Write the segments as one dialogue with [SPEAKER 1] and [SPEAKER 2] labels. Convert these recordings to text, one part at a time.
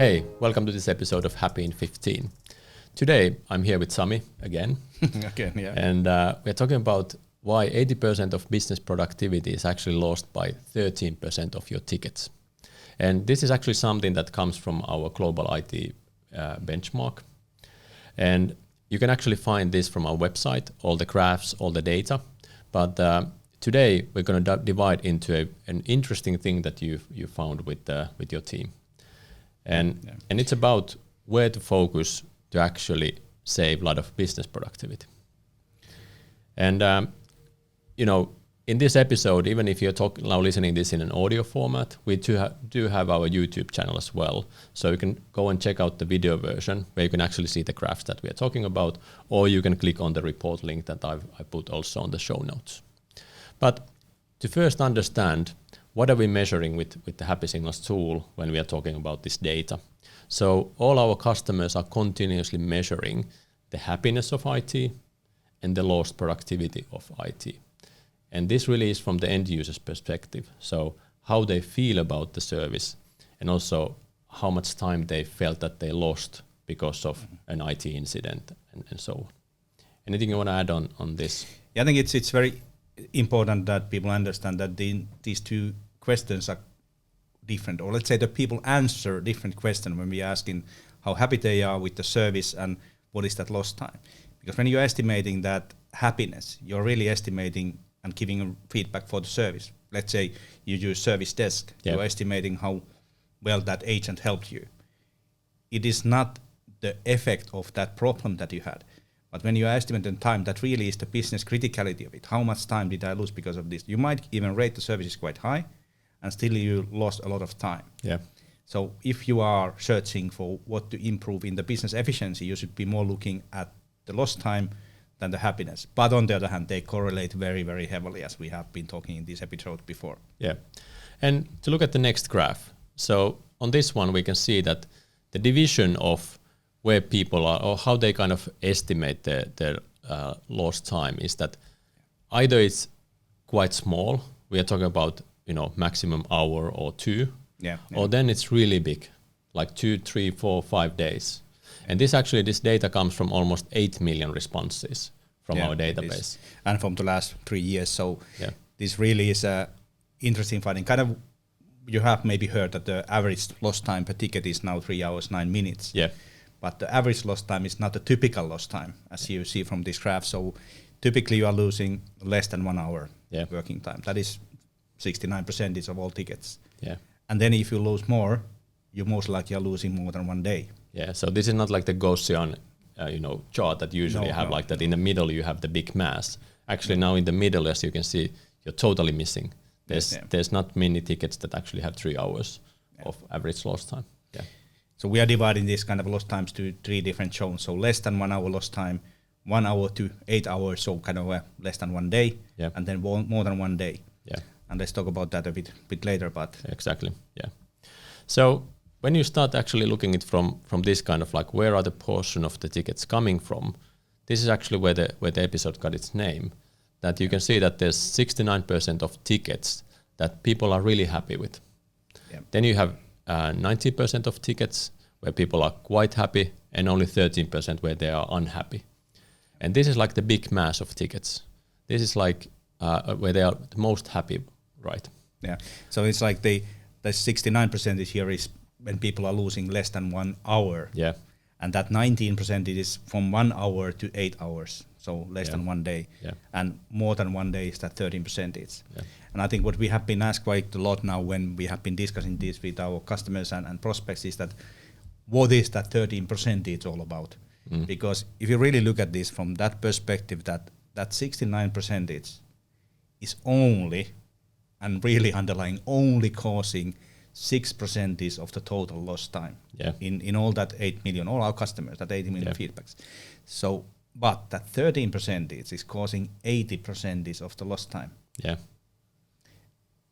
[SPEAKER 1] Hey, welcome to this episode of Happy in 15. Today, I'm here with Sami again.
[SPEAKER 2] Again, yeah.
[SPEAKER 1] And we're talking about why 80% of business productivity is actually lost by 13% of your tickets. And this is actually something that comes from our global IT benchmark. And you can actually find this from our website, all the graphs, all the data. But today, we're going to divide into an interesting thing that you found with your team. And it's about where to focus to actually save a lot of business productivity. And in this episode, even if you're now listening this in an audio format, we do have our YouTube channel as well. So you can go and check out the video version where you can actually see the graphs that we are talking about, or you can click on the report link that I put also on the show notes. But to first understand, what are we measuring with the HappySignals tool when we are talking about this data? So all our customers are continuously measuring the happiness of IT and the lost productivity of IT. And this really is from the end user's perspective. So how they feel about the service and also how much time they felt that they lost because of an IT incident and so on. Anything you want to add on this?
[SPEAKER 2] Yeah, I think it's very important that people understand that these two questions are different, or let's say that people answer different questions when we're asking how happy they are with the service and what is that lost time. Because when you're estimating that happiness, you're really estimating and giving feedback for the service. Let's say you use service desk, you're estimating how well that agent helped you. It is not the effect of that problem that you had. But when you estimate the time, that really is the business criticality of it. How much time did I lose because of this? You might even rate the services quite high, and still you lost a lot of time.
[SPEAKER 1] Yeah.
[SPEAKER 2] So if you are searching for what to improve in the business efficiency, you should be more looking at the lost time than the happiness. But on the other hand, they correlate very, very heavily, as we have been talking in this episode before.
[SPEAKER 1] Yeah. And to look at the next graph. So on this one, we can see that the division of where people are or how they kind of estimate their lost time is that either it's quite small, we are talking about maximum hour or two, or then it's really big, like 2, 3, 4, 5 days. And this data comes from almost 8 million responses from our database.
[SPEAKER 2] And from the last 3 years. So this really is a interesting finding. Kind of, you have maybe heard that the average lost time per ticket is now 3 hours, 9 minutes.
[SPEAKER 1] Yeah.
[SPEAKER 2] But the average lost time is not a typical lost time, as you see from this graph. So typically you are losing less than 1 hour working time. That is 69% of all tickets.
[SPEAKER 1] Yeah.
[SPEAKER 2] And then if you lose more, you most likely are losing more than 1 day.
[SPEAKER 1] Yeah. So this is not like the Gaussian, chart that usually have that in the middle you have the big mass. Actually, now in the middle, as you can see, you're totally missing. There's not many tickets that actually have 3 hours of average lost time. Yeah.
[SPEAKER 2] So we are dividing these kind of lost times to 3 different zones. So less than 1 hour lost time, 1 hour to 8 hours, so kind of less than 1 day, and then more than 1 day.
[SPEAKER 1] Yeah.
[SPEAKER 2] And let's talk about that a bit later. But
[SPEAKER 1] exactly, yeah. So when you start actually looking at from this kind of like where are the portion of the tickets coming from, this is actually where the episode got its name. That you can see that there's 69% of tickets that people are really happy with. Yeah. Then you have 90% of tickets where people are quite happy, and only 13% where they are unhappy. And this is like the big mass of tickets. This is like where they are the most happy, right?
[SPEAKER 2] Yeah. So it's like the 69% here is when people are losing less than 1 hour.
[SPEAKER 1] Yeah.
[SPEAKER 2] And that 19% is from 1 hour to 8 hours. So less than 1 day.
[SPEAKER 1] Yeah.
[SPEAKER 2] And more than 1 day is that 13%.
[SPEAKER 1] Yeah.
[SPEAKER 2] And I think what we have been asked quite a lot now when we have been discussing this with our customers and prospects is that what is that 13% all about? Because if you really look at this from that perspective, that 69% is only, and really underlying, only causing 6% of the total lost time in all that 8 million, all our customers, that 80 million feedbacks. So, but that 13% is causing 80% of the lost time.
[SPEAKER 1] Yeah.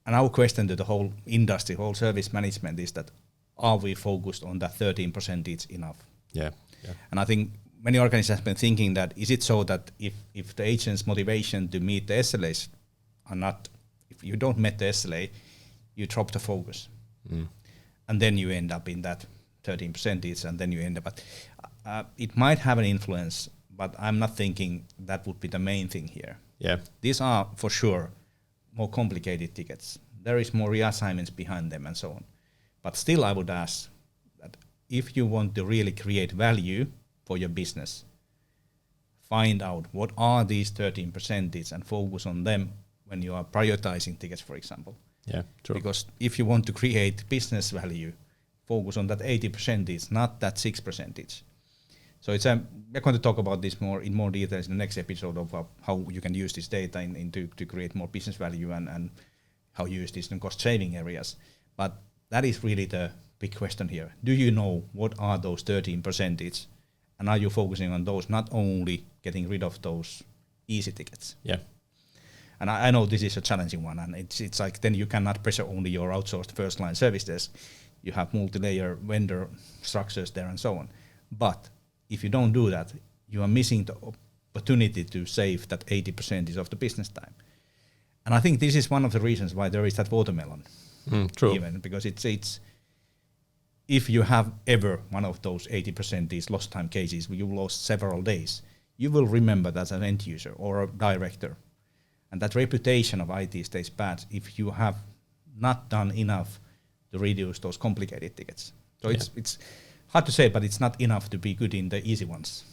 [SPEAKER 2] And our question to the whole industry, whole service management is that are we focused on that 13% enough?
[SPEAKER 1] Yeah.
[SPEAKER 2] And I think many organizations have been thinking that is it so that if the agent's motivation to meet the SLAs are not, if you don't meet the SLA, you drop the focus. And then you end up in that 13% and then you end up. But it might have an influence, but I'm not thinking that would be the main thing here.
[SPEAKER 1] Yeah.
[SPEAKER 2] These are for sure more complicated tickets. There is more reassignments behind them and so on. But still I would ask that if you want to really create value for your business, find out what are these 13% and focus on them when you are prioritizing tickets, for example.
[SPEAKER 1] Yeah, true.
[SPEAKER 2] Because if you want to create business value, focus on that 80%, not that 6%. So it's we're going to talk about this in more details in the next episode of how you can use this data to create more business value and how you use this in cost saving areas. But that is really the big question here. Do you know what are those 13%? And are you focusing on those, not only getting rid of those easy tickets?
[SPEAKER 1] Yeah.
[SPEAKER 2] And I know this is a challenging one, and it's like then you cannot pressure only your outsourced first line service desk. You have multi-layer vendor structures there and so on. But if you don't do that, you are missing the opportunity to save that 80% of the business time. And I think this is one of the reasons why there is that watermelon.
[SPEAKER 1] True.
[SPEAKER 2] Even because it's if you have ever one of those 80% these lost time cases where you lost several days, you will remember that as an end user or a director. And that reputation of IT stays bad if you have not done enough to reduce those complicated tickets. So it's hard to say, but it's not enough to be good in the easy ones.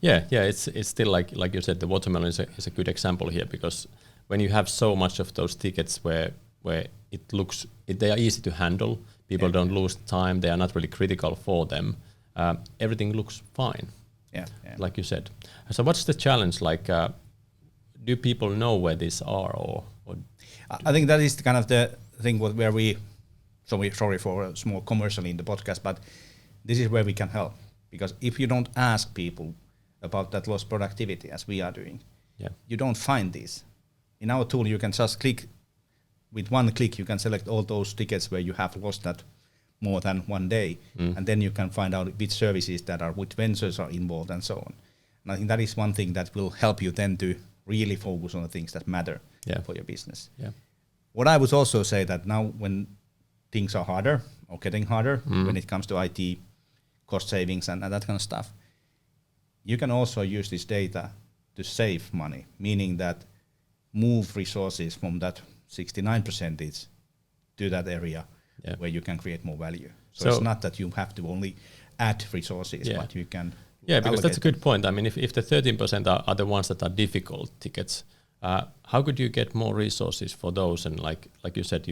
[SPEAKER 1] Yeah. It's still like you said, the watermelon is a good example here, because when you have so much of those tickets where they are easy to handle, people don't lose time, they are not really critical for them. Everything looks fine.
[SPEAKER 2] Yeah.
[SPEAKER 1] Like you said. So what's the challenge? Like, do people know where these are, or
[SPEAKER 2] I think that is kind of the thing where sorry for a small commercial in the podcast, but this is where we can help. Because if you don't ask people about that lost productivity as we are doing, you don't find these. In our tool, you can just with one click, you can select all those tickets where you have lost that more than 1 day, and then you can find out which services which vendors are involved and so on. And I think that is one thing that will help you then to really focus on the things that matter for your business.
[SPEAKER 1] Yeah.
[SPEAKER 2] What I would also say that now when things are harder or getting harder when it comes to IT cost savings and that kind of stuff, you can also use this data to save money, meaning that move resources from that 69% to that area where you can create more value. So it's not that you have to only add resources, but you can
[SPEAKER 1] because that's a good point. I mean, if the 13% are the ones that are difficult tickets, how could you get more resources for those? And like you said,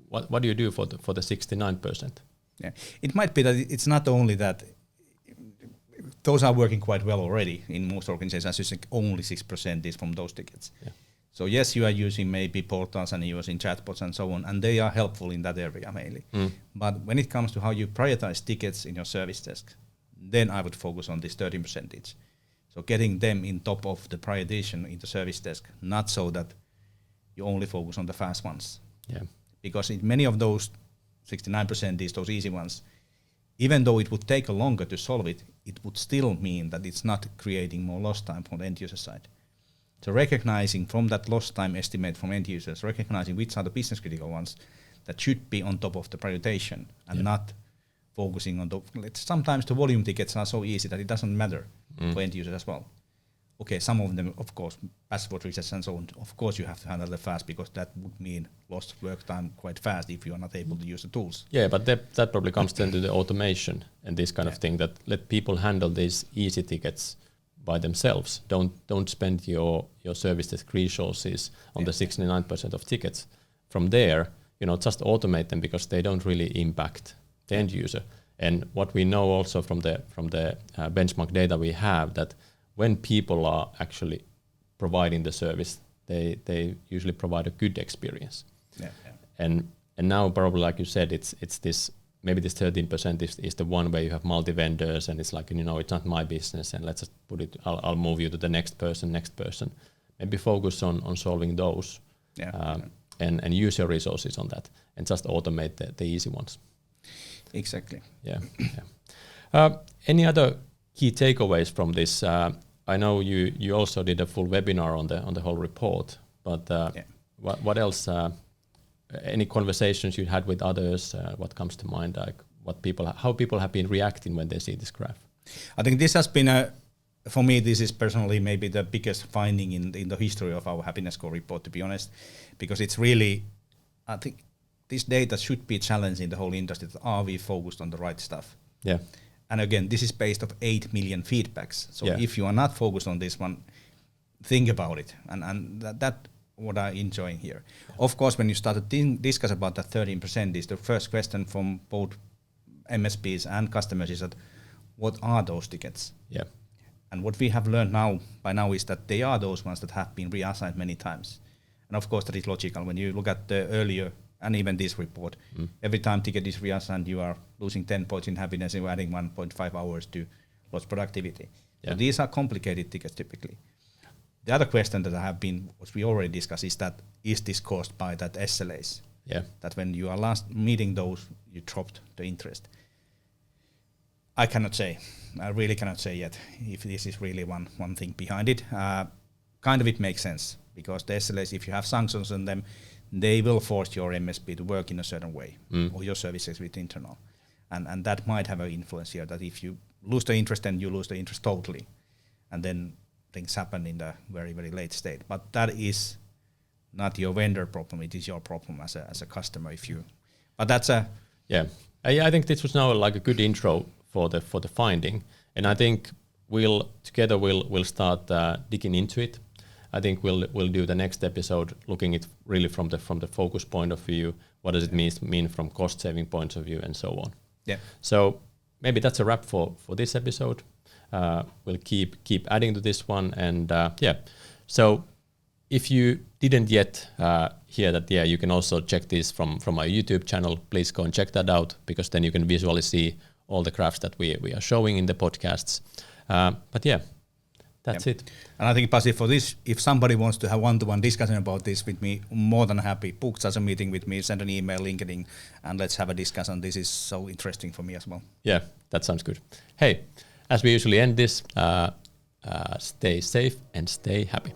[SPEAKER 1] what do you do for the 69%?
[SPEAKER 2] Yeah, it might be that it's not only that those are working quite well already in most organizations. As you said, only 6% is from those tickets. Yeah. So yes, you are using maybe portals and using chatbots and so on, and they are helpful in that area mainly. But when it comes to how you prioritize tickets in your service desk, then I would focus on this 13%. So getting them in top of the prioritization in the service desk, not so that you only focus on the fast ones.
[SPEAKER 1] Yeah.
[SPEAKER 2] Because in many of those 69%, those easy ones, even though it would take longer to solve it, it would still mean that it's not creating more lost time from the end user side. So recognizing from that lost time estimate from end users, recognizing which are the business critical ones that should be on top of the prioritization and not focusing on sometimes the volume tickets are so easy that it doesn't matter for end users as well. Okay, some of them, of course, password resets and so on, of course you have to handle them fast because that would mean lost work time quite fast if you are not able to use the tools.
[SPEAKER 1] Yeah, but that probably comes then to the automation and this kind of thing, that let people handle these easy tickets by themselves. Don't spend your service desk resources on the 69% of tickets. From there, just automate them because they don't really impact the end user. And what we know also from the benchmark data we have, that when people are actually providing the service, they usually provide a good experience.
[SPEAKER 2] Yeah.
[SPEAKER 1] And now probably, like you said, it's this, maybe this 13% is the one where you have multi-vendors and it's like, it's not my business and let's just put it, I'll move you to the next person. Maybe focus on solving those and use your resources on that and just automate the easy ones.
[SPEAKER 2] Exactly.
[SPEAKER 1] Yeah. Any other key takeaways from this? I know you also did a full webinar on the whole report, but what else? Any conversations you had with others? What comes to mind? Like how people have been reacting when they see this graph?
[SPEAKER 2] I think this has been for me, this is personally maybe the biggest finding in the history of our happiness score report, to be honest, because it's really, I think this data should be challenging the whole industry. Are we focused on the right stuff?
[SPEAKER 1] Yeah.
[SPEAKER 2] And again, this is based on 8 million feedbacks. So if you are not focused on this one, think about it. And that what I'm enjoying here. Of course, when you start to discuss about that 13%, is the first question from both MSPs and customers is that, what are those tickets?
[SPEAKER 1] Yeah.
[SPEAKER 2] And what we have learned by now is that they are those ones that have been reassigned many times. And of course, that is logical. When you look at the earlier and even this report, every time ticket is reassigned, you are losing 10 points in happiness and you're adding 1.5 hours to lost productivity. Yeah. So these are complicated tickets typically. The other question that I have been, what we already discussed, is that is this caused by that SLAs?
[SPEAKER 1] Yeah.
[SPEAKER 2] That when you are last meeting those, you dropped the interest. I cannot say. I really cannot say yet if this is really one thing behind it. Kind of it makes sense because the SLAs, if you have sanctions on them, they will force your MSP to work in a certain way or your services with internal. And that might have an influence here that if you lose the interest, then you lose the interest totally. And then things happen in the very, very late state. But that is not your vendor problem. It is your problem as a customer. But that's a...
[SPEAKER 1] Yeah. I think this was now like a good intro for the finding, and I think we'll start digging into it. I think we'll do the next episode looking at really from the focus point of view. What does it mean from cost saving points of view and so on.
[SPEAKER 2] Yeah.
[SPEAKER 1] So maybe that's a wrap for this episode. We'll keep adding to this one, and So if you didn't yet hear that, you can also check this from our YouTube channel. Please go and check that out because then you can visually see all the graphs that we are showing in the podcasts. That's it.
[SPEAKER 2] And I think, Pasi, for this, if somebody wants to have one-to-one discussion about this with me, more than happy. Book such a meeting with me, send an email, LinkedIn, and let's have a discussion. This is so interesting for me as well.
[SPEAKER 1] Yeah, that sounds good. Hey, as we usually end this, stay safe and stay happy.